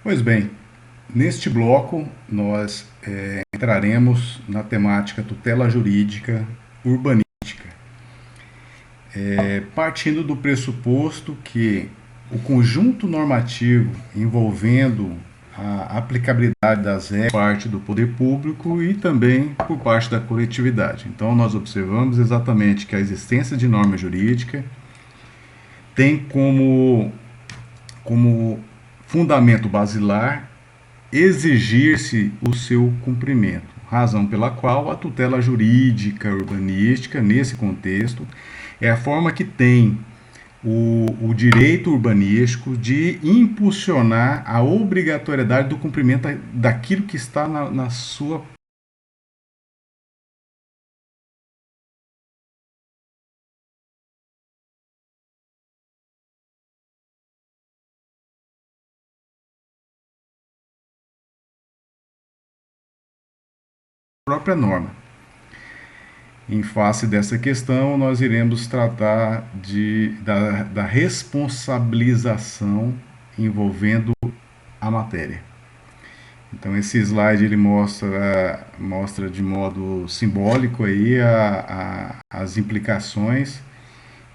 Pois bem, neste bloco nós entraremos na temática tutela jurídica urbanística, partindo do pressuposto que o conjunto normativo envolvendo a aplicabilidade das regras por parte do poder público e também por parte da coletividade. Então nós observamos exatamente que a existência de norma jurídica tem como fundamento basilar exigir-se o seu cumprimento, razão pela qual a tutela jurídica urbanística, nesse contexto, é a forma que tem o direito urbanístico de impulsionar a obrigatoriedade do cumprimento daquilo que está na sua própria norma. Em face dessa questão, nós iremos tratar da responsabilização envolvendo a matéria. Então esse slide ele mostra de modo simbólico aí as implicações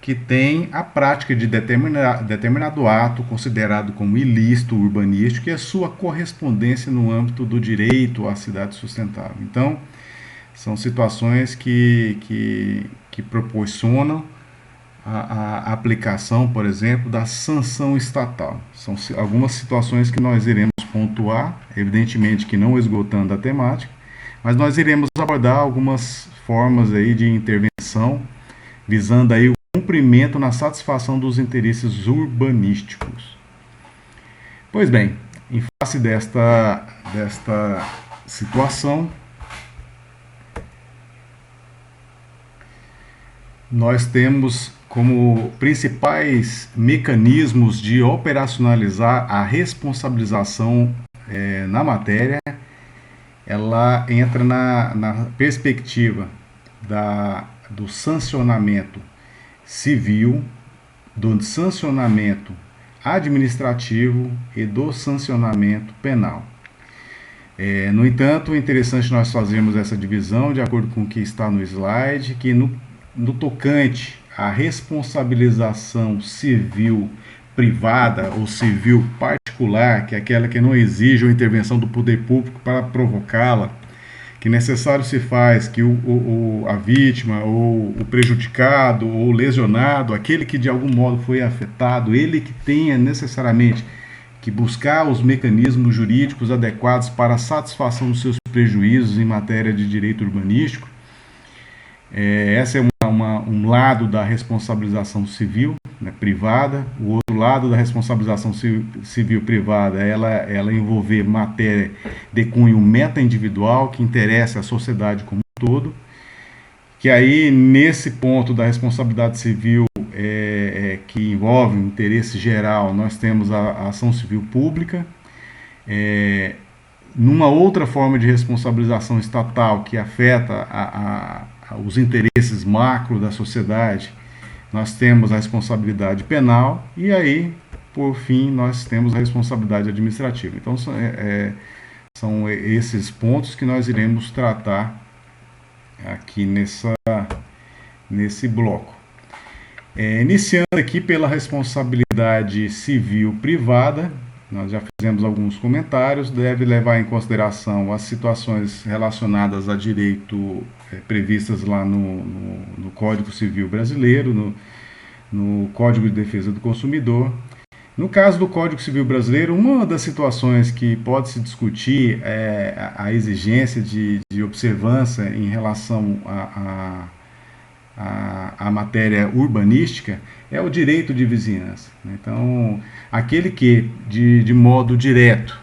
que tem a prática de determinado ato considerado como ilícito urbanístico e a sua correspondência no âmbito do direito à cidade sustentável. Então, são situações que proporcionam a aplicação, por exemplo, da sanção estatal. São algumas situações que nós iremos pontuar, evidentemente que não esgotando a temática, mas nós iremos abordar algumas formas aí de intervenção visando aí o cumprimento na satisfação dos interesses urbanísticos. Pois bem, em face desta situação, nós temos como principais mecanismos de operacionalizar a responsabilização na matéria, ela entra na perspectiva do sancionamento civil, do sancionamento administrativo e do sancionamento penal. No entanto, é interessante nós fazermos essa divisão, de acordo com o que está no slide, que no tocante à responsabilização civil privada ou civil particular, que é aquela que não exige a intervenção do poder público para provocá-la, que necessário se faz que a vítima, ou o prejudicado, ou o lesionado, aquele que de algum modo foi afetado, ele que tenha necessariamente que buscar os mecanismos jurídicos adequados para a satisfação dos seus prejuízos em matéria de direito urbanístico. Essa é um lado da responsabilização civil, né, privada. O outro lado da responsabilização civil privada, ela envolver matéria de cunho meta-individual, que interessa a sociedade como um todo, que aí, nesse ponto da responsabilidade civil, que envolve o interesse geral, nós temos a ação civil pública. Numa outra forma de responsabilização estatal, que afeta os interesses macro da sociedade, nós temos a responsabilidade penal e aí, por fim, nós temos a responsabilidade administrativa. Então, são esses pontos que nós iremos tratar aqui nesse bloco. Iniciando aqui pela responsabilidade civil privada, nós já fizemos alguns comentários, deve levar em consideração as situações relacionadas a direito previstas lá no Código Civil Brasileiro, no Código de Defesa do Consumidor. No caso do Código Civil Brasileiro, uma das situações que pode se discutir é a exigência de observância em relação a matéria urbanística, é o direito de vizinhança. Então, aquele que de modo direto,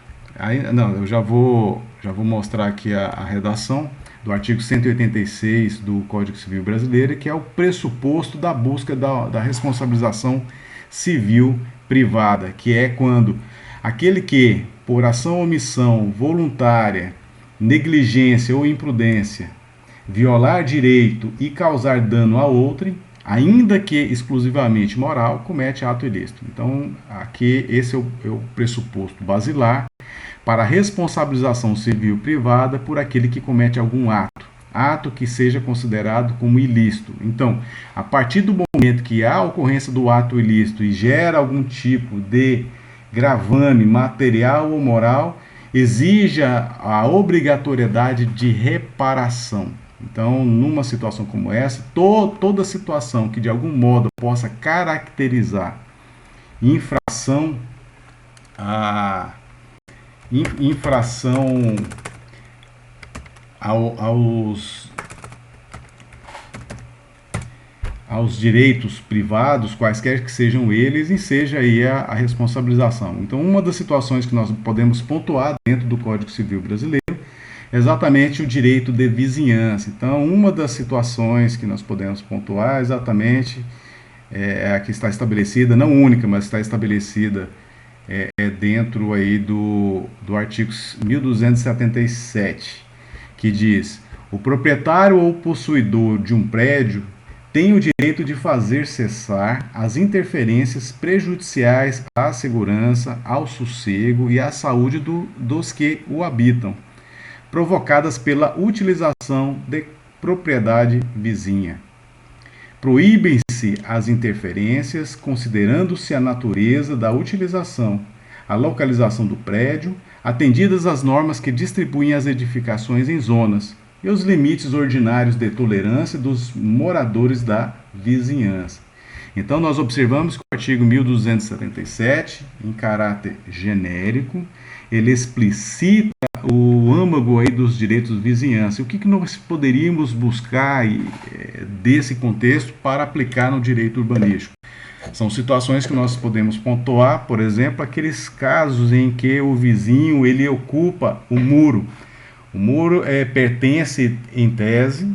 eu já vou mostrar aqui a redação do artigo 186 do Código Civil Brasileiro, que é o pressuposto da busca da responsabilização civil privada, que é quando aquele que, por ação ou omissão voluntária, negligência ou imprudência, violar direito e causar dano a outrem, ainda que exclusivamente moral, comete ato ilícito. Então, aqui esse é o pressuposto basilar para a responsabilização civil privada por aquele que comete algum ato que seja considerado como ilícito. Então, a partir do momento que há a ocorrência do ato ilícito e gera algum tipo de gravame material ou moral, exija a obrigatoriedade de reparação. Então, numa situação como essa, toda situação que de algum modo possa caracterizar infração aos direitos privados, quaisquer que sejam eles, e seja aí a responsabilização. Então, uma das situações que nós podemos pontuar dentro do Código Civil brasileiro é exatamente o direito de vizinhança. Então, uma das situações que nós podemos pontuar exatamente é a que está estabelecida, não única, mas está estabelecida dentro aí do artigo 1277, que diz: o proprietário ou possuidor de um prédio tem o direito de fazer cessar as interferências prejudiciais à segurança, ao sossego e à saúde dos que o habitam, provocadas pela utilização de propriedade vizinha. Proíbem-se as interferências, considerando-se a natureza da utilização, a localização do prédio, atendidas as normas que distribuem as edificações em zonas e os limites ordinários de tolerância dos moradores da vizinhança. Então, nós observamos que o artigo 1277, em caráter genérico, ele explicita o âmago aí dos direitos de vizinhança. O que nós poderíamos buscar desse contexto para aplicar no direito urbanístico? São situações que nós podemos pontuar, por exemplo, aqueles casos em que o vizinho ele ocupa o muro. O muro pertence, em tese,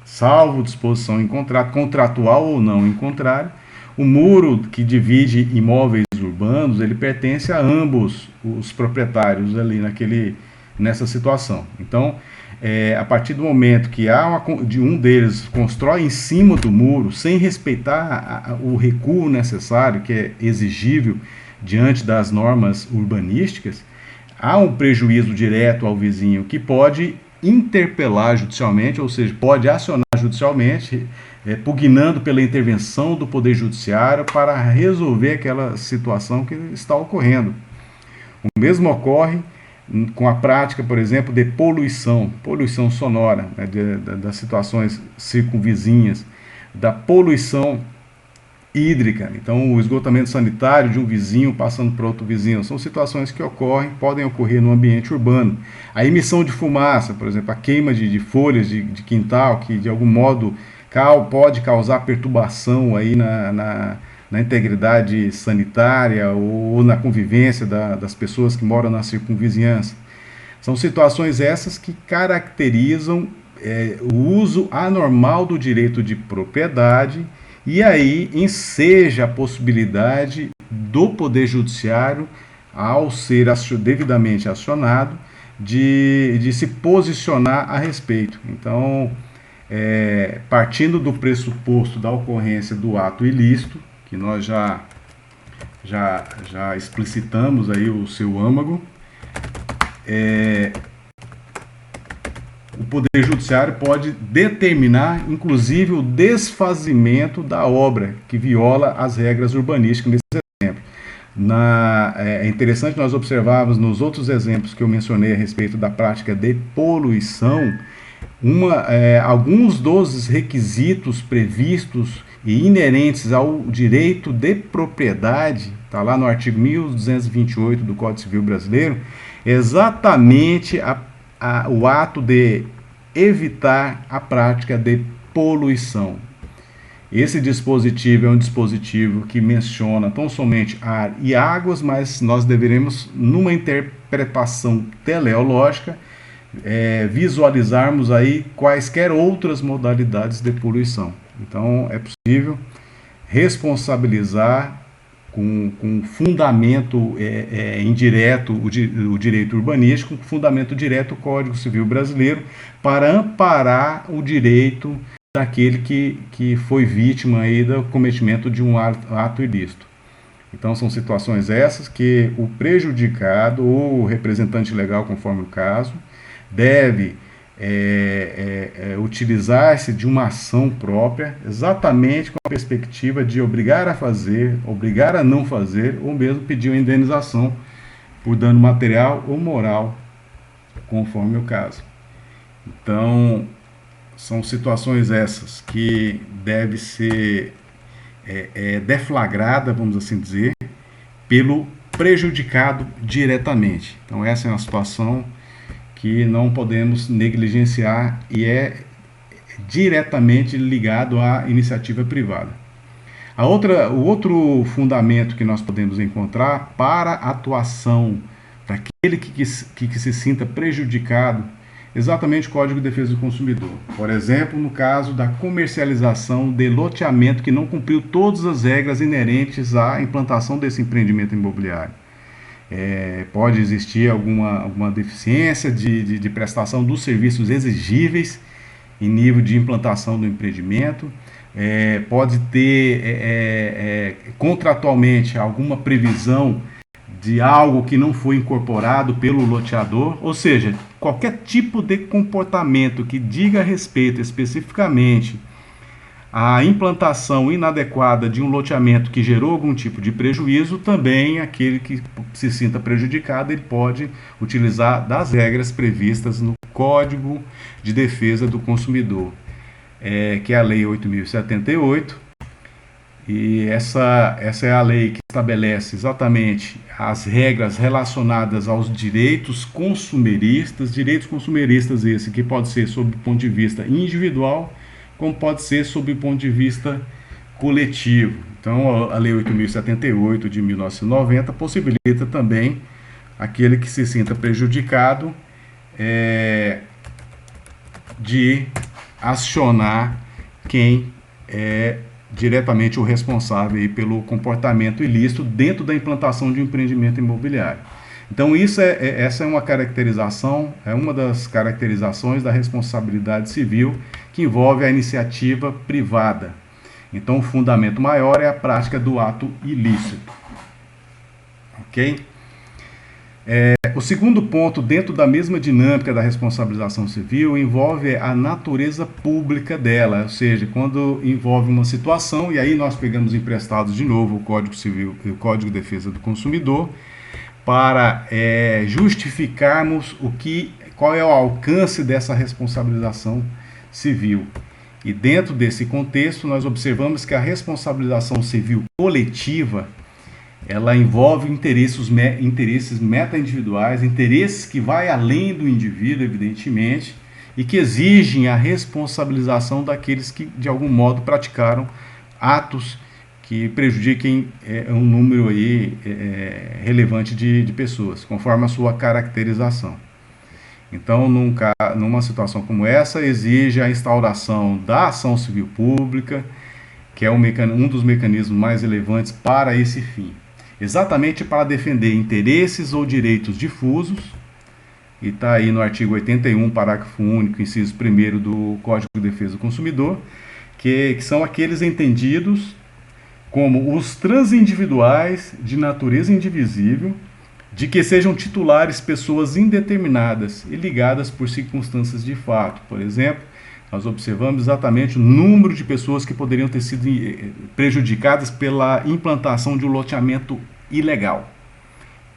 salvo disposição em contrato, contratual ou não em contrário. O muro que divide imóveis urbanos, ele pertence a ambos os proprietários ali nessa situação. Então, a partir do momento que um deles constrói em cima do muro, sem respeitar o recuo necessário, que é exigível diante das normas urbanísticas, há um prejuízo direto ao vizinho que pode interpelar judicialmente, ou seja, pode acionar judicialmente, pugnando pela intervenção do Poder Judiciário para resolver aquela situação que está ocorrendo. O mesmo ocorre com a prática, por exemplo, de poluição sonora, né, das situações circunvizinhas, da poluição hídrica. Então, o esgotamento sanitário de um vizinho passando para outro vizinho, são situações que podem ocorrer no ambiente urbano. A emissão de fumaça, por exemplo, a queima de folhas de quintal, que de algum modo pode causar perturbação aí na integridade sanitária ou na convivência das pessoas que moram na circunvizinhança. São situações essas que caracterizam o uso anormal do direito de propriedade, e aí enseja a possibilidade do Poder Judiciário, ao ser devidamente acionado, de se posicionar a respeito. Então, partindo do pressuposto da ocorrência do ato ilícito, que nós já explicitamos aí o seu âmago, o Poder Judiciário pode determinar, inclusive, o desfazimento da obra que viola as regras urbanísticas nesse exemplo. É interessante nós observarmos nos outros exemplos que eu mencionei a respeito da prática de poluição, alguns dos requisitos previstos e inerentes ao direito de propriedade, está lá no artigo 1228 do Código Civil Brasileiro, exatamente o ato de evitar a prática de poluição. Esse dispositivo é um dispositivo que menciona tão somente ar e águas, mas nós deveremos, numa interpretação teleológica, visualizarmos aí quaisquer outras modalidades de poluição. Então, é possível responsabilizar com fundamento indireto o direito urbanístico, com fundamento direto o Código Civil Brasileiro, para amparar o direito daquele que foi vítima aí do cometimento de um ato ilícito. Então são situações essas que o prejudicado ou o representante legal, conforme o caso, deve utilizar-se de uma ação própria, exatamente com a perspectiva de obrigar a fazer, obrigar a não fazer, ou mesmo pedir uma indenização por dano material ou moral, conforme o caso. Então, são situações essas que deve ser deflagrada, vamos assim dizer, pelo prejudicado diretamente. Então essa é uma situação que não podemos negligenciar e é diretamente ligado à iniciativa privada. O outro fundamento que nós podemos encontrar para a atuação daquele que se sinta prejudicado, exatamente o Código de Defesa do Consumidor. Por exemplo, no caso da comercialização de loteamento que não cumpriu todas as regras inerentes à implantação desse empreendimento imobiliário. Pode existir alguma deficiência de prestação dos serviços exigíveis em nível de implantação do empreendimento, pode ter contratualmente alguma previsão de algo que não foi incorporado pelo loteador, ou seja, qualquer tipo de comportamento que diga respeito especificamente à implantação inadequada de um loteamento que gerou algum tipo de prejuízo, também aquele que se sinta prejudicado, ele pode utilizar das regras previstas no Código de Defesa do Consumidor, que é a Lei 8.078, e essa é a lei que estabelece exatamente as regras relacionadas aos direitos consumeristas esse que pode ser sob o ponto de vista individual, como pode ser sob o ponto de vista coletivo. Então, a Lei 8.078 de 1990 possibilita também aquele que se sinta prejudicado de acionar quem é diretamente o responsável aí pelo comportamento ilícito dentro da implantação de um empreendimento imobiliário. Então essa é uma caracterização, é uma das caracterizações da responsabilidade civil que envolve a iniciativa privada. Então o fundamento maior é a prática do ato ilícito. Ok? O segundo ponto, dentro da mesma dinâmica da responsabilização civil, envolve a natureza pública dela, ou seja, quando envolve uma situação, e aí nós pegamos emprestados de novo o Código Civil e o Código de Defesa do Consumidor, para justificarmos qual é o alcance dessa responsabilização civil. E dentro desse contexto, nós observamos que a responsabilização civil coletiva ela envolve interesses meta-individuais, interesses que vai além do indivíduo, evidentemente, e que exigem a responsabilização daqueles que, de algum modo, praticaram atos que prejudiquem um número aí, relevante de pessoas, conforme a sua caracterização. Então, numa situação como essa, exige a instauração da ação civil pública, que é um dos mecanismos mais relevantes para esse fim. Exatamente para defender interesses ou direitos difusos, e está aí no artigo 81, parágrafo único, inciso 1º do Código de Defesa do Consumidor, que são aqueles entendidos como os transindividuais de natureza indivisível, de que sejam titulares pessoas indeterminadas e ligadas por circunstâncias de fato. Por exemplo, nós observamos exatamente o número de pessoas que poderiam ter sido prejudicadas pela implantação de um loteamento ilegal,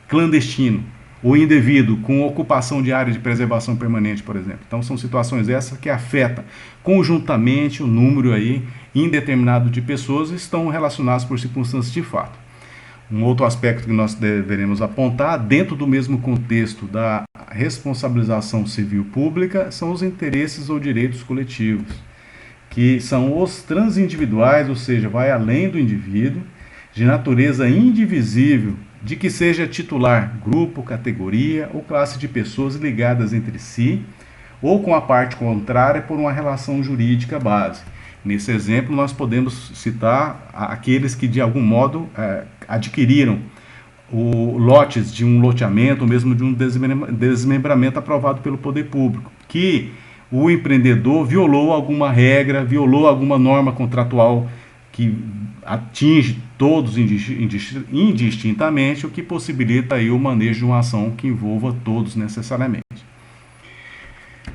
clandestino ou indevido, com ocupação de área de preservação permanente, por exemplo. Então são situações essas que afetam conjuntamente o número aí indeterminado de pessoas e estão relacionadas por circunstâncias de fato. Um outro aspecto que nós deveremos apontar, dentro do mesmo contexto da responsabilização civil pública, são os interesses ou direitos coletivos, que são os transindividuais, ou seja, vai além do indivíduo, de natureza indivisível, de que seja titular grupo, categoria ou classe de pessoas ligadas entre si, ou com a parte contrária por uma relação jurídica base. Nesse exemplo, nós podemos citar aqueles que, de algum modo, adquiriram lotes de um loteamento, ou mesmo de um desmembramento aprovado pelo poder público, que o empreendedor violou alguma regra, violou alguma norma contratual que atinge todos indistintamente, o que possibilita aí o manejo de uma ação que envolva todos necessariamente.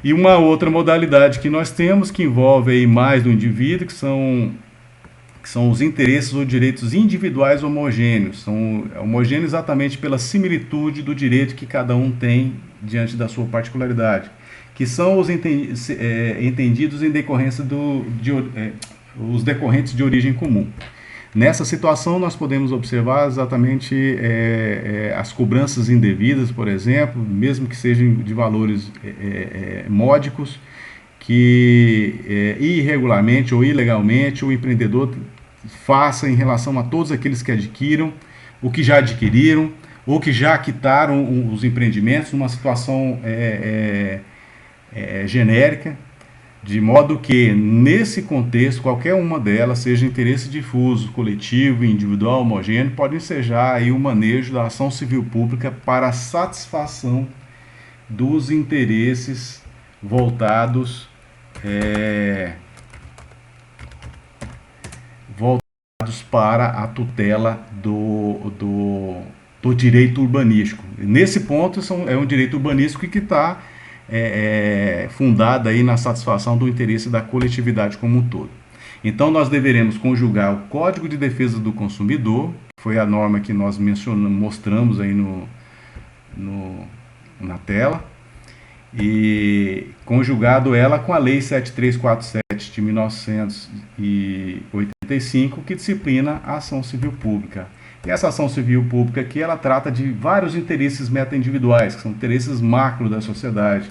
E uma outra modalidade que nós temos, que envolve aí mais do indivíduo, que são os interesses ou direitos individuais homogêneos. São homogêneos exatamente pela similitude do direito que cada um tem diante da sua particularidade, que são os entendidos em decorrência os decorrentes de origem comum. Nessa situação, nós podemos observar exatamente as cobranças indevidas, por exemplo, mesmo que sejam de valores módicos, que irregularmente ou ilegalmente o empreendedor faça em relação a todos aqueles que adquiram, ou que já adquiriram, ou que já quitaram os empreendimentos, numa situação genérica, de modo que, nesse contexto, qualquer uma delas, seja interesse difuso, coletivo, individual, homogêneo, pode ensejar aí o manejo da ação civil pública para a satisfação dos interesses voltados para a tutela do direito urbanístico. Nesse ponto, é um direito urbanístico que está fundada aí na satisfação do interesse da coletividade como um todo. Então, nós deveremos conjugar o Código de Defesa do Consumidor, que foi a norma que nós mostramos aí na tela, e conjugado ela com a Lei 7347 de 1985, que disciplina a ação civil pública. E essa ação civil pública aqui, ela trata de vários interesses meta-individuais, que são interesses macro da sociedade,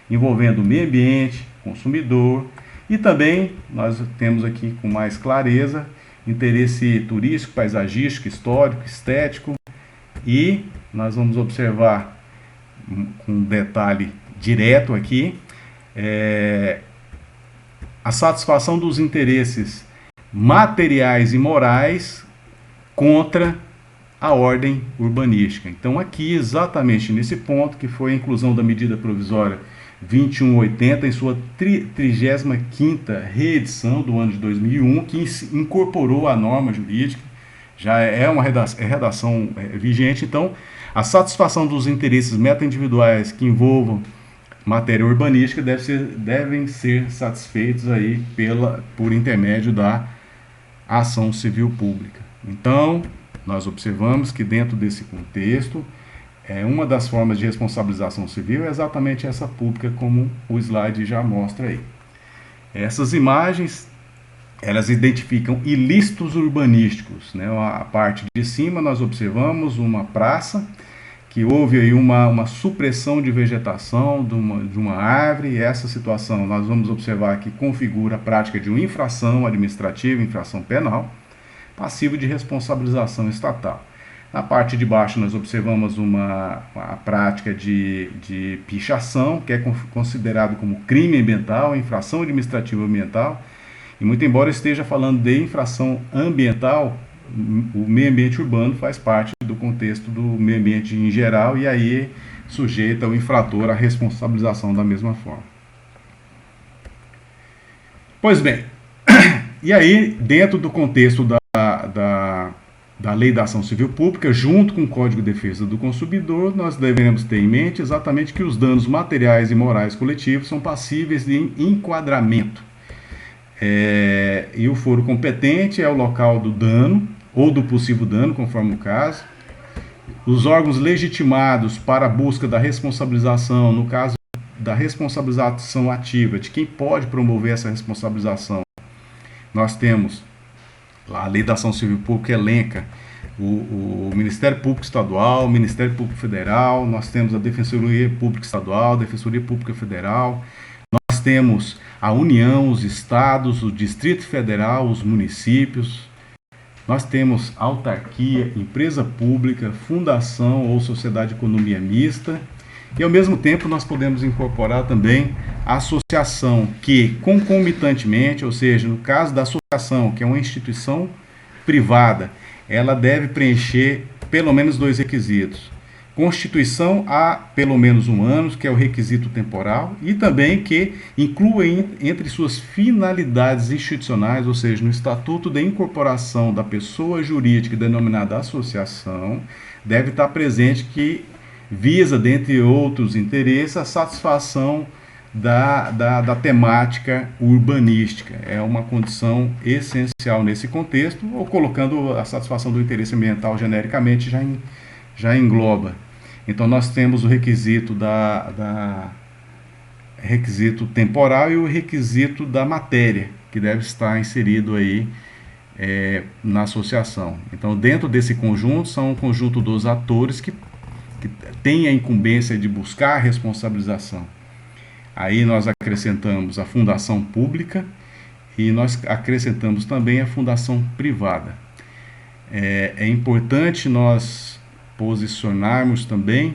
envolvendo o meio ambiente, consumidor, e também nós temos aqui com mais clareza interesse turístico, paisagístico, histórico, estético, e nós vamos observar com detalhe direto aqui a satisfação dos interesses materiais e morais contra a ordem urbanística. Então, aqui, exatamente nesse ponto, que foi a inclusão da medida provisória 2180 em sua 35ª reedição do ano de 2001, que incorporou a norma jurídica, já é uma redação vigente. Então, a satisfação dos interesses meta-individuais que envolvam matéria urbanística devem ser satisfeitos aí por intermédio da ação civil pública. Então, nós observamos que dentro desse contexto, uma das formas de responsabilização civil é exatamente essa pública, como o slide já mostra aí. Essas imagens, elas identificam ilícitos urbanísticos, né? A parte de cima nós observamos uma praça, que houve aí uma supressão de vegetação de uma árvore, e essa situação nós vamos observar que configura a prática de uma infração administrativa, infração penal, passivo de responsabilização estatal. Na parte de baixo nós observamos uma prática de pichação, que é considerado como crime ambiental, infração administrativa ambiental, e muito embora esteja falando de infração ambiental, o meio ambiente urbano faz parte do contexto do meio ambiente em geral, e aí sujeita o infrator à responsabilização da mesma forma. Pois bem, e aí dentro do contexto da Lei da Ação Civil Pública, junto com o Código de Defesa do Consumidor, nós devemos ter em mente exatamente que os danos materiais e morais coletivos são passíveis de enquadramento. E o foro competente é o local do dano, ou do possível dano, conforme o caso. Os órgãos legitimados para a busca da responsabilização, no caso da responsabilização ativa, de quem pode promover essa responsabilização, nós temos a Lei da Ação Civil Pública elenca o Ministério Público Estadual, o Ministério Público Federal, nós temos a Defensoria Pública Estadual, a Defensoria Pública Federal, nós temos a União, os estados, o Distrito Federal, os municípios, nós temos autarquia, empresa pública, fundação ou sociedade de economia mista, e ao mesmo tempo nós podemos incorporar também a associação que, concomitantemente, ou seja, no caso da associação, que é uma instituição privada, ela deve preencher pelo menos 2 requisitos. constituição há pelo menos 1 ano, que é o requisito temporal, e também que inclua entre suas finalidades institucionais, ou seja, no Estatuto de Incorporação da pessoa jurídica denominada associação, deve estar presente que visa, dentre outros interesses, a satisfação da temática urbanística. É uma condição essencial nesse contexto, ou colocando a satisfação do interesse ambiental genericamente já engloba. Então nós temos o requisito requisito temporal e o requisito da matéria, que deve estar inserido aí na associação. Então, dentro desse conjunto, são um conjunto dos atores que têm a incumbência de buscar a responsabilização. Aí nós acrescentamos a fundação pública e nós acrescentamos também a fundação privada. É importante nós posicionarmos também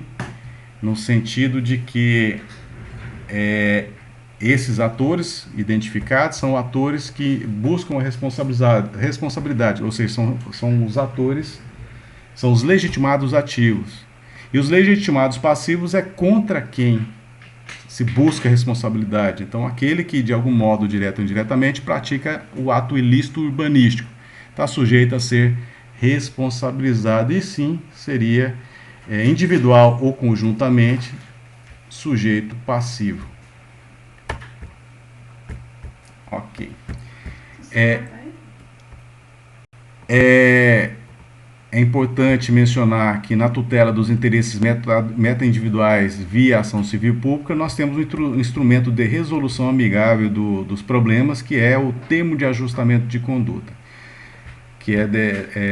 no sentido de que esses atores identificados são atores que buscam a responsabilidade, ou seja, são os atores, são os legitimados ativos. E os legitimados passivos é contra quem se busca a responsabilidade. Então, aquele que, de algum modo, direto ou indiretamente, pratica o ato ilícito urbanístico, está sujeito a ser responsabilizado, e sim, seria individual ou conjuntamente sujeito passivo. Ok. É importante mencionar que na tutela dos interesses meta-individuais via ação civil pública, nós temos um instrumento de resolução amigável dos problemas, que é o termo de ajustamento de conduta, que é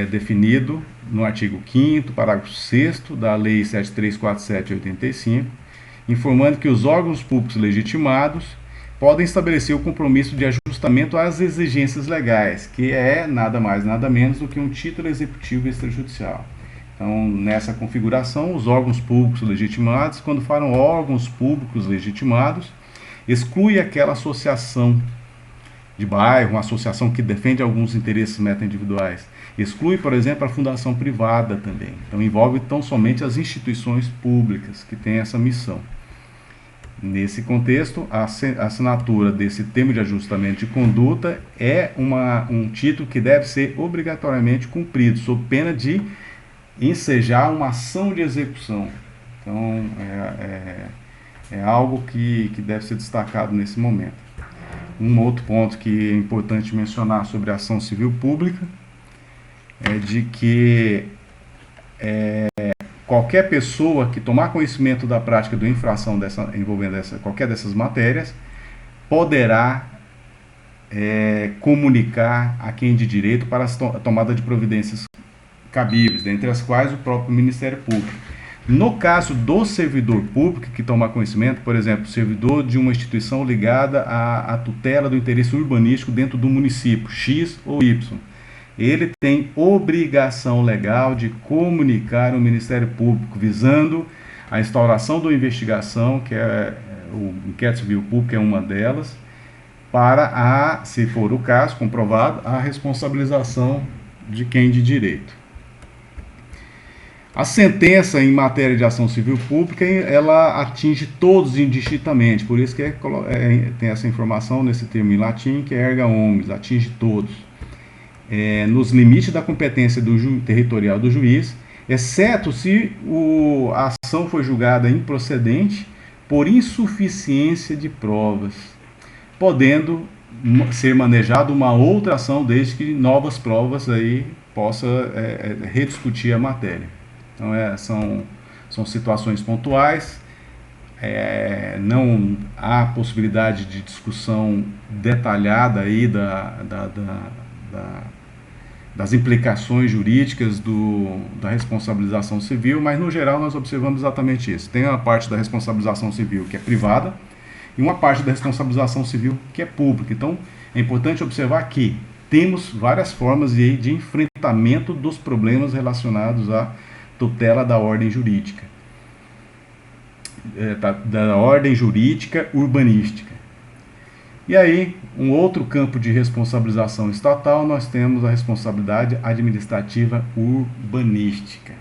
definido no artigo 5º, parágrafo 6º da Lei 7347/85, informando que os órgãos públicos legitimados podem estabelecer o compromisso de ajustamento às exigências legais, que é nada mais, nada menos do que um título executivo extrajudicial. Então, nessa configuração, os órgãos públicos legitimados, quando falam órgãos públicos legitimados, exclui aquela associação de bairro, uma associação que defende alguns interesses meta-individuais. Exclui, por exemplo, a fundação privada também. Então, envolve tão somente as instituições públicas que têm essa missão. Nesse contexto, a assinatura desse termo de ajustamento de conduta é um título que deve ser obrigatoriamente cumprido, sob pena de ensejar uma ação de execução. Então, é algo que deve ser destacado nesse momento. Um outro ponto que é importante mencionar sobre a ação civil pública é de que qualquer pessoa que tomar conhecimento da prática de infração envolvendo qualquer dessas matérias poderá comunicar a quem de direito para a tomada de providências cabíveis, dentre as quais o próprio Ministério Público. No caso do servidor público que tomar conhecimento, por exemplo, servidor de uma instituição ligada à tutela do interesse urbanístico dentro do município X ou Y, ele tem obrigação legal de comunicar ao Ministério Público, visando a instauração da investigação, que é o inquérito civil público, é uma delas, para se for o caso, comprovado, a responsabilização de quem de direito. A sentença em matéria de ação civil pública, ela atinge todos indistintamente, por isso que tem essa informação nesse termo em latim, que é erga omnes, atinge todos. Nos limites da competência territorial do juiz, exceto se a ação foi julgada improcedente por insuficiência de provas, podendo ser manejada uma outra ação desde que novas provas aí possa rediscutir a matéria. Então são situações pontuais, não há possibilidade de discussão detalhada aí das implicações jurídicas da responsabilização civil, mas no geral nós observamos exatamente isso. Tem uma parte da responsabilização civil que é privada e uma parte da responsabilização civil que é pública. Então é importante observar que temos várias formas de enfrentamento dos problemas relacionados à tutela da ordem jurídica, da ordem jurídica urbanística. E aí, um outro campo de responsabilização estatal, nós temos a responsabilidade administrativa urbanística.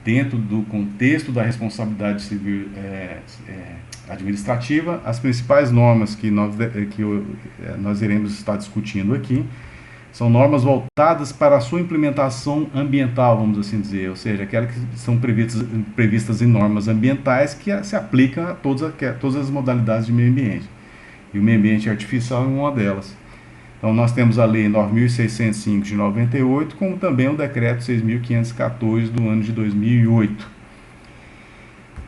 dentro do contexto da responsabilidade civil administrativa, as principais normas que nós iremos estar discutindo aqui são normas voltadas para a sua implementação ambiental, vamos assim dizer, ou seja, aquelas que são previstas em normas ambientais que se aplicam a todas as modalidades de meio ambiente. E o meio ambiente artificial é uma delas. Então nós temos a Lei 9.605 de 98, como também o Decreto 6.514 do ano de 2008.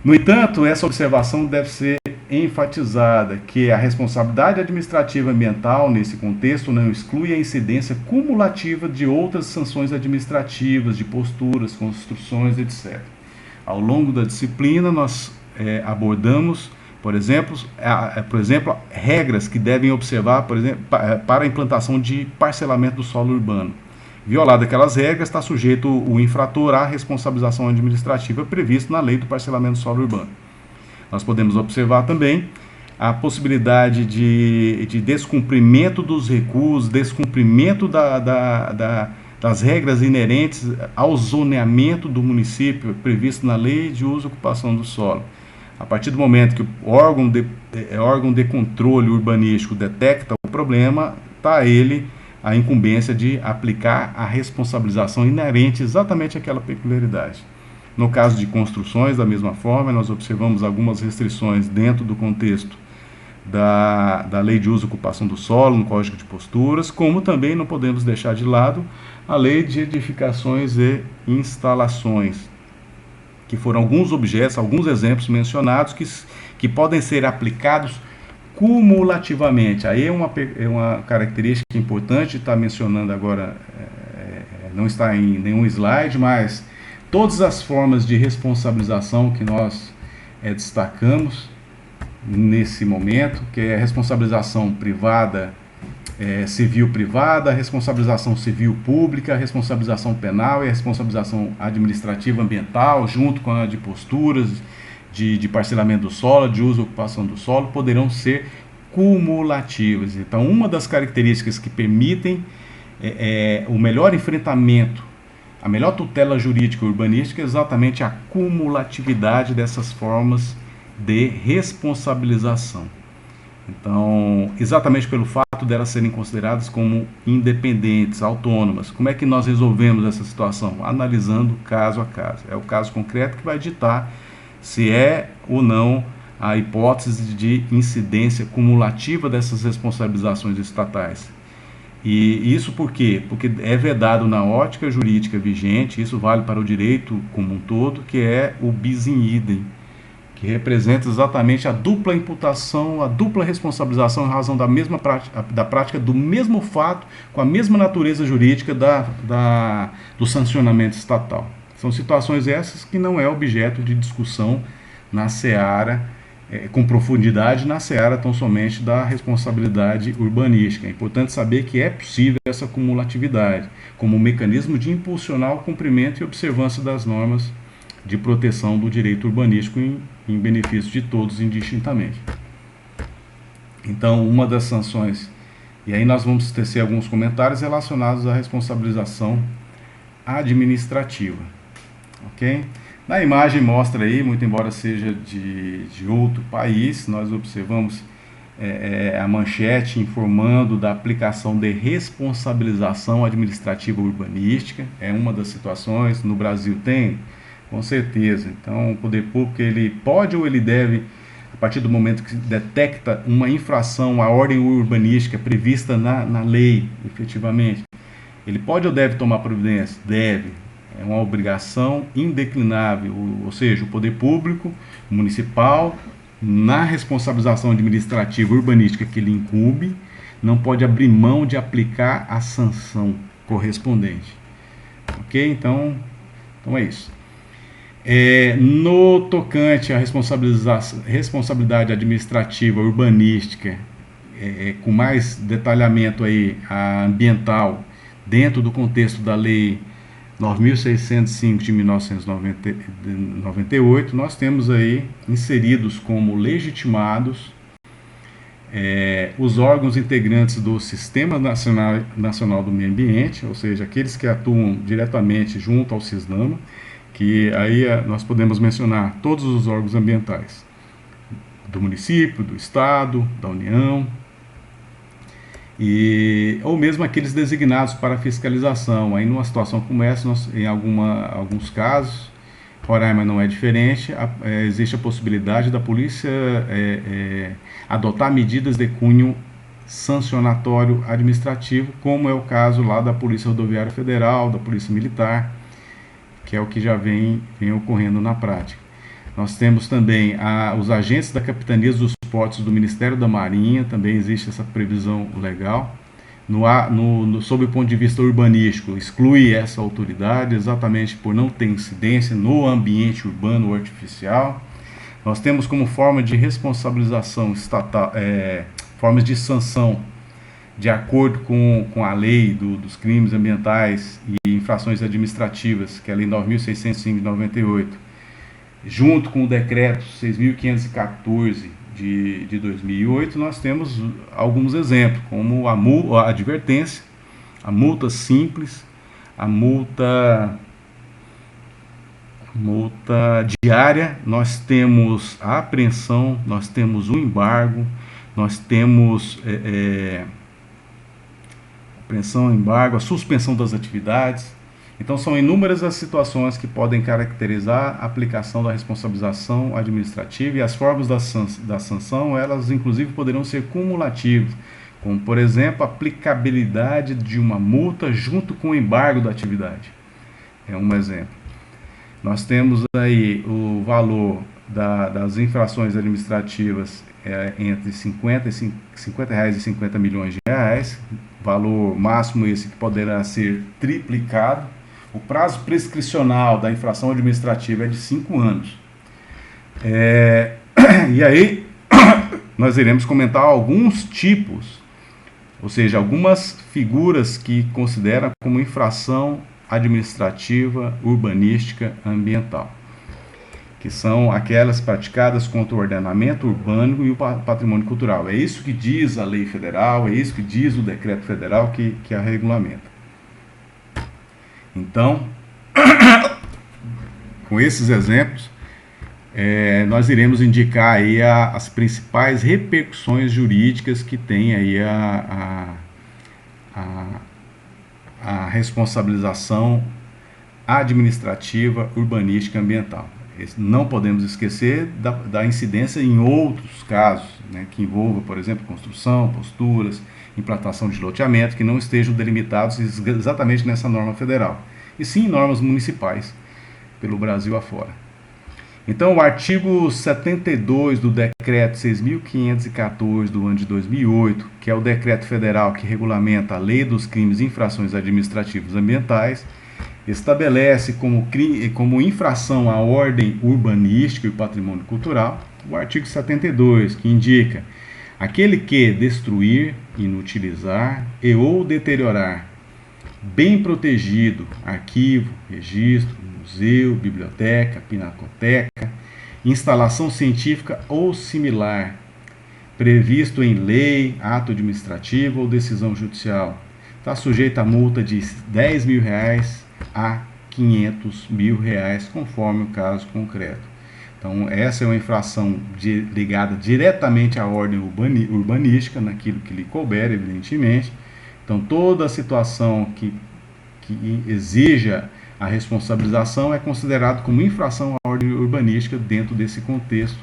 No entanto, essa observação deve ser enfatizada, que a responsabilidade administrativa ambiental, nesse contexto, não exclui a incidência cumulativa de outras sanções administrativas, de posturas, construções, etc. Ao longo da disciplina, nós abordamos, por exemplo, regras que devem observar, por exemplo, para a implantação de parcelamento do solo urbano. Violada aquelas regras, está sujeito o infrator à responsabilização administrativa prevista na Lei do Parcelamento do Solo Urbano. Nós podemos observar também a possibilidade de descumprimento dos recursos, descumprimento das regras inerentes ao zoneamento do município previsto na Lei de Uso e Ocupação do Solo. A partir do momento que o órgão de controle urbanístico detecta o problema, está ele a incumbência de aplicar a responsabilização inerente exatamente àquela peculiaridade. No caso de construções, da mesma forma, nós observamos algumas restrições dentro do contexto da Lei de Uso e Ocupação do Solo, no Código de Posturas, como também não podemos deixar de lado a Lei de Edificações e Instalações, que foram alguns objetos, alguns exemplos mencionados que podem ser aplicados cumulativamente. Aí é uma característica importante, está mencionando agora, não está em nenhum slide, mas todas as formas de responsabilização que nós destacamos nesse momento, que é a responsabilização privada, civil privada, a responsabilização civil pública, a responsabilização penal e a responsabilização administrativa ambiental, junto com a de posturas, de parcelamento do solo, de uso e ocupação do solo, poderão ser cumulativas. Então, uma das características que permitem o melhor enfrentamento, a melhor tutela jurídica e urbanística é exatamente a cumulatividade dessas formas de responsabilização. Então, exatamente pelo fato delas serem consideradas como independentes, autônomas. Como é que nós resolvemos essa situação? Analisando caso a caso. É o caso concreto que vai ditar se é ou não a hipótese de incidência cumulativa dessas responsabilizações estatais. E isso por quê? Porque é vedado na ótica jurídica vigente, isso vale para o direito como um todo, que é o bis in idem, que representa exatamente a dupla imputação, a dupla responsabilização em razão da prática do mesmo fato, com a mesma natureza jurídica do sancionamento estatal. São situações essas que não é objeto de discussão na seara, com profundidade na seara tão somente da responsabilidade urbanística. É importante saber que é possível essa cumulatividade, como um mecanismo de impulsionar o cumprimento e observância das normas de proteção do direito urbanístico em benefício de todos indistintamente. Então, uma das sanções, e aí nós vamos tecer alguns comentários relacionados à responsabilização administrativa. Ok? Na imagem mostra aí, muito embora seja de outro país, nós observamos a manchete informando da aplicação de responsabilização administrativa urbanística. É uma das situações, no Brasil tem, com certeza. Então, o poder público ele pode ou ele deve, a partir do momento que detecta uma infração à ordem urbanística prevista na lei, efetivamente, ele pode ou deve tomar providência? Deve. É uma obrigação indeclinável, ou seja, o poder público municipal, na responsabilização administrativa urbanística que lhe incumbe, não pode abrir mão de aplicar a sanção correspondente. Ok? Então é isso. No tocante à responsabilidade administrativa urbanística, com mais detalhamento aí, a ambiental, dentro do contexto da Lei 9.605 de 1998, nós temos aí inseridos como legitimados os órgãos integrantes do Sistema Nacional do Meio Ambiente, ou seja, aqueles que atuam diretamente junto ao CISNAMA, que aí nós podemos mencionar todos os órgãos ambientais, do município, do estado, da União, ou mesmo aqueles designados para fiscalização. Aí numa situação como essa, em alguns casos, Roraima não é diferente, existe a possibilidade da polícia adotar medidas de cunho sancionatório administrativo, como é o caso lá da Polícia Rodoviária Federal, da Polícia Militar, que é o que já vem ocorrendo na prática. Nós temos também os agentes da Capitania dos Portos do Ministério da Marinha, também existe essa previsão legal. Sob o ponto de vista urbanístico, exclui essa autoridade exatamente por não ter incidência no ambiente urbano ou artificial. Nós temos como forma de responsabilização estatal, formas de sanção de acordo com a lei dos crimes ambientais e infrações administrativas, que é a Lei 9.605 de 98, junto com o Decreto 6.514 de 2008, nós temos alguns exemplos, como a advertência, a multa simples, a multa diária, nós temos a apreensão, nós temos o embargo, nós temos apreensão, embargo, a suspensão das atividades. Então são inúmeras as situações que podem caracterizar a aplicação da responsabilização administrativa, e as formas da sanção, elas inclusive poderão ser cumulativas, como por exemplo a aplicabilidade de uma multa junto com o embargo da atividade. É um exemplo. Nós temos aí o valor das infrações administrativas entre R$ 50 e R$ 50 milhões, valor máximo esse que poderá ser triplicado. O prazo prescricional da infração administrativa é de 5 anos. E aí nós iremos comentar alguns tipos, ou seja, algumas figuras que consideram como infração administrativa, urbanística, ambiental, que são aquelas praticadas contra o ordenamento urbano e o patrimônio cultural. É isso que diz a lei federal, é isso que diz o decreto federal que a regulamenta. Então, com esses exemplos, nós iremos indicar aí as principais repercussões jurídicas que tem aí a responsabilização administrativa, urbanística e ambiental. Não podemos esquecer da incidência em outros casos, né, que envolvam, por exemplo, construção, posturas, implantação de loteamento, que não estejam delimitados exatamente nessa norma federal, e sim em normas municipais, pelo Brasil afora. Então, o artigo 72 do Decreto 6.514 do ano de 2008, que é o decreto federal que regulamenta a Lei dos Crimes e Infrações Administrativas Ambientais, estabelece como infração à ordem urbanística e patrimônio cultural o artigo 72, que indica: aquele que destruir, inutilizar e ou deteriorar bem protegido, arquivo, registro, museu, biblioteca, pinacoteca, instalação científica ou similar, previsto em lei, ato administrativo ou decisão judicial, está sujeito a multa de R$10 mil a R$500 mil, conforme o caso concreto. Então, essa é uma infração ligada diretamente à ordem urbanística, naquilo que lhe couber, evidentemente. Então, toda a situação que exija a responsabilização é considerado como infração à ordem urbanística dentro desse contexto,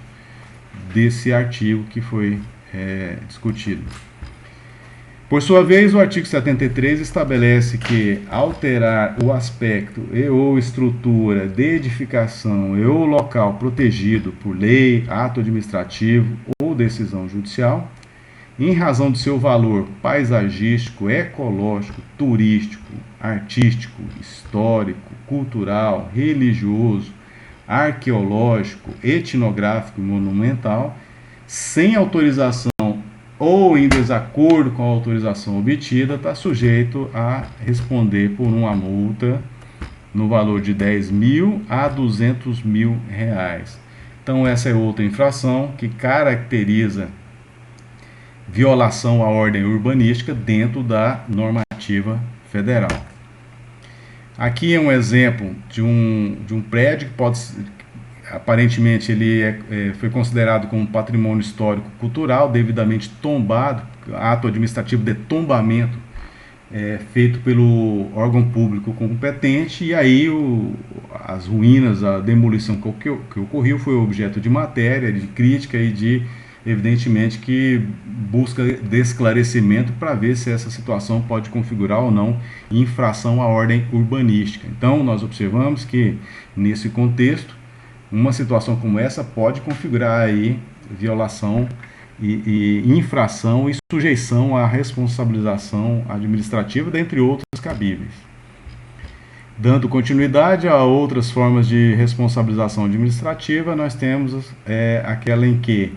desse artigo que foi discutido. Por sua vez, o artigo 73 estabelece que alterar o aspecto e ou estrutura de edificação e ou local protegido por lei, ato administrativo ou decisão judicial, em razão de seu valor paisagístico, ecológico, turístico, artístico, histórico, cultural, religioso, arqueológico, etnográfico e monumental, sem autorização ou em desacordo com a autorização obtida, está sujeito a responder por uma multa no valor de R$10 mil a R$200 mil. Então, essa é outra infração que caracteriza violação à ordem urbanística dentro da normativa federal. Aqui é um exemplo de um prédio que pode, aparentemente ele foi considerado como patrimônio histórico cultural, devidamente tombado, ato administrativo de tombamento feito pelo órgão público competente, e aí as ruínas, a demolição que ocorreu foi objeto de matéria, de crítica e de, evidentemente, que busca de esclarecimento para ver se essa situação pode configurar ou não infração à ordem urbanística. Então, nós observamos que, nesse contexto, uma situação como essa pode configurar aí violação e infração e sujeição à responsabilização administrativa, dentre outros cabíveis. Dando continuidade a outras formas de responsabilização administrativa, nós temos aquela em que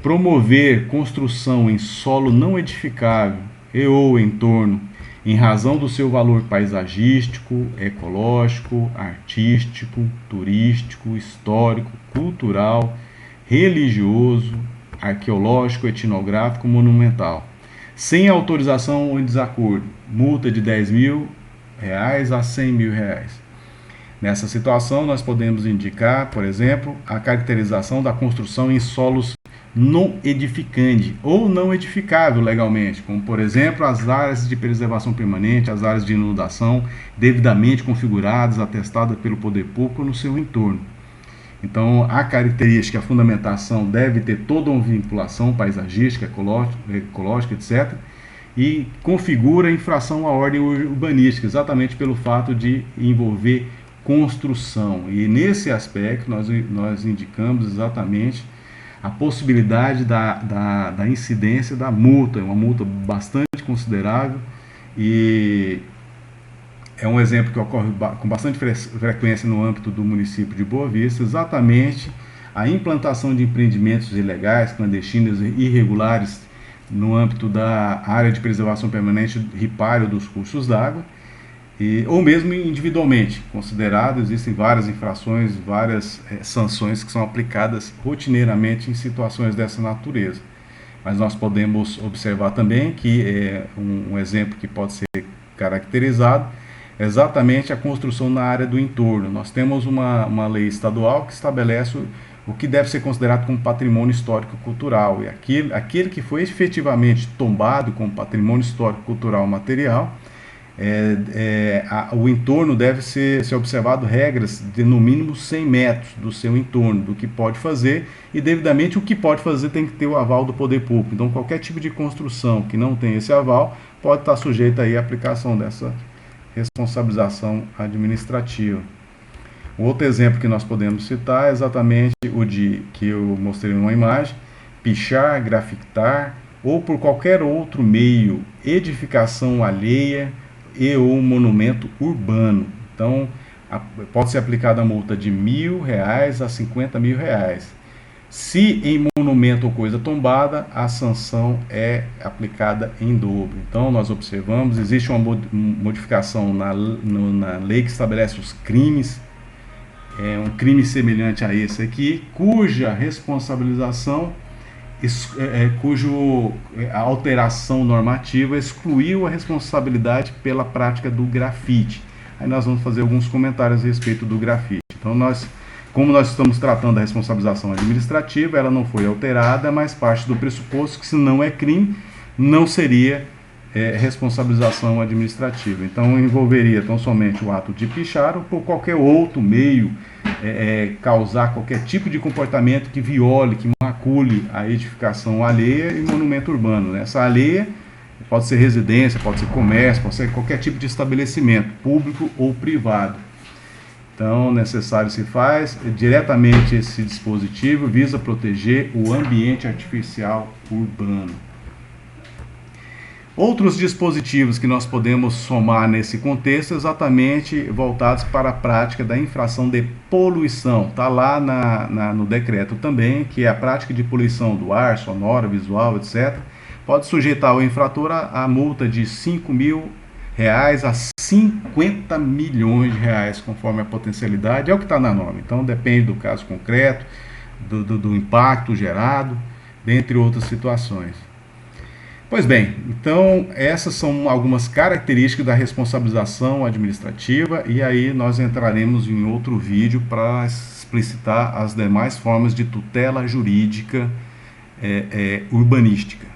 promover construção em solo não edificável e ou entorno, em razão do seu valor paisagístico, ecológico, artístico, turístico, histórico, cultural, religioso, arqueológico, etnográfico, monumental, sem autorização ou em desacordo, multa de R$10.000 a R$100.000. Nessa situação, nós podemos indicar, por exemplo, a caracterização da construção em solos não edificante ou não edificável legalmente, como, por exemplo, as áreas de preservação permanente, as áreas de inundação, devidamente configuradas, atestadas pelo poder público no seu entorno. Então, a característica, a fundamentação deve ter toda uma vinculação paisagística, ecológica, etc., e configura infração à ordem urbanística, exatamente pelo fato de envolver construção. E nesse aspecto, nós indicamos exatamente a possibilidade da incidência da multa, uma multa bastante considerável, e é um exemplo que ocorre com bastante frequência no âmbito do município de Boa Vista, exatamente a implantação de empreendimentos ilegais, clandestinos e irregulares no âmbito da área de preservação permanente ripário dos cursos d'água, ou mesmo individualmente considerado. Existem várias infrações, várias sanções que são aplicadas rotineiramente em situações dessa natureza. Mas nós podemos observar também que um exemplo que pode ser caracterizado exatamente a construção na área do entorno. Nós temos uma lei estadual que estabelece o que deve ser considerado como patrimônio histórico-cultural, e aquele que foi efetivamente tombado como patrimônio histórico-cultural material, o entorno deve ser observado regras de no mínimo 100 metros do seu entorno, do que pode fazer, e devidamente o que pode fazer tem que ter o aval do poder público. Então, qualquer tipo de construção que não tenha esse aval pode estar sujeita aí à aplicação dessa responsabilização administrativa. O outro exemplo que nós podemos citar é exatamente o que eu mostrei numa imagem: pichar, grafitar ou por qualquer outro meio, edificação alheia e ou monumento urbano. Então, pode ser aplicada a multa de R$1.000 a R$50.000. Se em monumento ou coisa tombada, a sanção é aplicada em dobro. Então, nós observamos, existe uma modificação na lei que estabelece os crimes, um crime semelhante a esse aqui, cuja responsabilização, a alteração normativa excluiu a responsabilidade pela prática do grafite. Aí nós vamos fazer alguns comentários a respeito do grafite. Então, como nós estamos tratando da responsabilização administrativa, ela não foi alterada, mas parte do pressuposto que, se não é crime, não seria responsabilização administrativa. Então, envolveria tão somente o ato de pichar ou por qualquer outro meio causar qualquer tipo de comportamento que viole, que macule a edificação alheia e monumento urbano. Essa alheia pode ser residência, pode ser comércio, pode ser qualquer tipo de estabelecimento, público ou privado. Então, necessário se faz, diretamente esse dispositivo visa proteger o ambiente artificial urbano. Outros dispositivos que nós podemos somar nesse contexto, exatamente voltados para a prática da infração de poluição. Está lá no decreto também, que é a prática de poluição do ar, sonora, visual, etc. Pode sujeitar o infrator a multa de R$5.000 a R$50 milhões, conforme a potencialidade, é o que está na norma. Então, depende do caso concreto, do impacto gerado, dentre outras situações. Pois bem, então essas são algumas características da responsabilização administrativa e aí nós entraremos em outro vídeo para explicitar as demais formas de tutela jurídica urbanística.